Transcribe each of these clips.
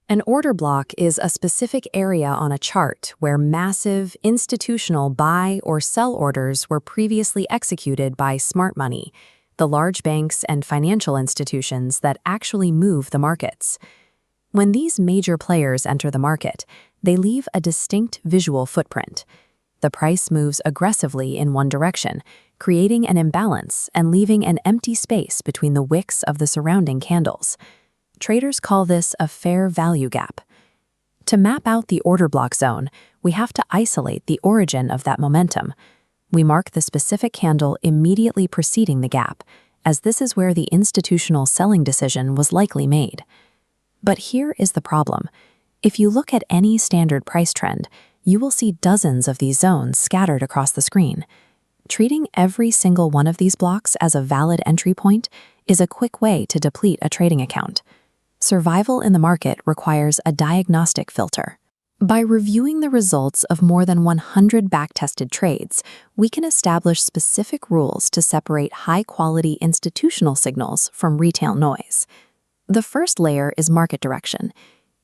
An order block is a specific area on a chart where massive, institutional buy or sell orders were previously executed by smart money, the large banks and financial institutions that actually move the markets. When these major players enter the market, they leave a distinct visual footprint. The price moves aggressively in one direction, creating an imbalance and leaving an empty space between the wicks of the surrounding candles. Traders call this a fair value gap. To map out the order block zone, we have to isolate the origin of that momentum. We mark the specific candle immediately preceding the gap, as this is where the institutional selling decision was likely made. But here is the problem. If you look at any standard price trend, you will see dozens of these zones scattered across the screen. Treating every single one of these blocks as a valid entry point is a quick way to deplete a trading account. Survival in the market requires a diagnostic filter. By reviewing the results of more than 100 backtested trades, we can establish specific rules to separate high-quality institutional signals from retail noise. The first layer is market direction.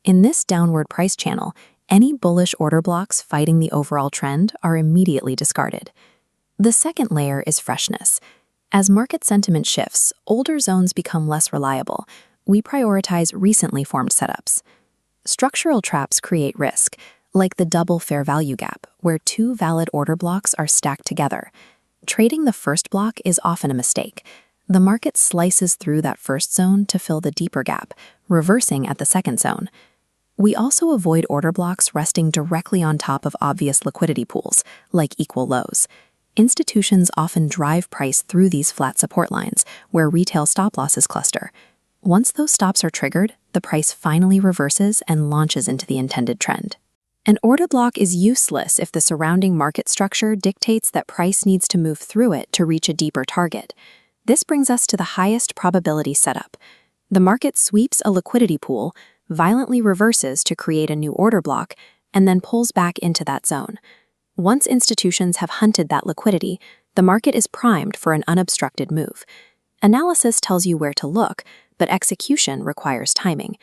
In this downward price channel, any bullish order blocks fighting the overall trend are immediately discarded. The second layer is freshness. As market sentiment shifts, older zones become less reliable. We prioritize recently formed setups. Structural traps create risk, like the double fair value gap, where two valid order blocks are stacked together. Trading the first block is often a mistake. The market slices through that first zone to fill the deeper gap, reversing at the second zone. We also avoid order blocks resting directly on top of obvious liquidity pools, like equal lows. Institutions often drive price through these flat support lines, where retail stop losses cluster. Once those stops are triggered, the price finally reverses and launches into the intended trend. An order block is useless if the surrounding market structure dictates that price needs to move through it to reach a deeper target. This brings us to the highest probability setup. The market sweeps a liquidity pool, violently reverses to create a new order block, and then pulls back into that zone. Once institutions have hunted that liquidity, the market is primed for an unobstructed move. Analysis tells you where to look, but execution requires timing.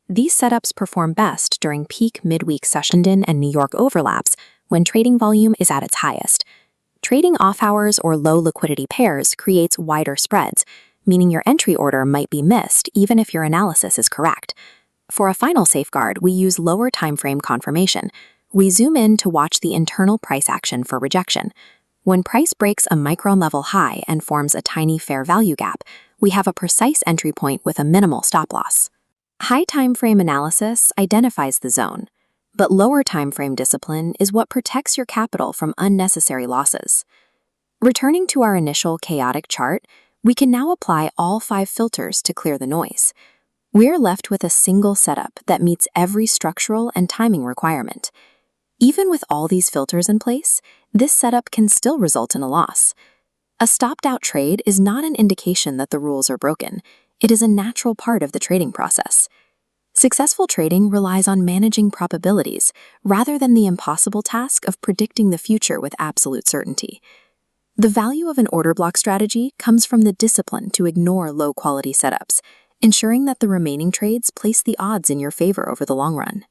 These setups perform best during peak midweek session London and New York overlaps when trading volume is at its highest. Trading off-hours or low liquidity pairs creates wider spreads, meaning your entry order might be missed even if your analysis is correct. For a final safeguard, we use lower timeframe confirmation. We zoom in to watch the internal price action for rejection. When price breaks a micron-level high and forms a tiny fair value gap, we have a precise entry point with a minimal stop loss. High timeframe analysis identifies the zone, but lower timeframe discipline is what protects your capital from unnecessary losses. Returning to our initial chaotic chart, we can now apply all 5 filters to clear the noise. We're left with a single setup that meets every structural and timing requirement. Even with all these filters in place, this setup can still result in a loss. A stopped-out trade is not an indication that the rules are broken. It is a natural part of the trading process. Successful trading relies on managing probabilities rather than the impossible task of predicting the future with absolute certainty. The value of an order block strategy comes from the discipline to ignore low-quality setups, ensuring that the remaining trades place the odds in your favor over the long run.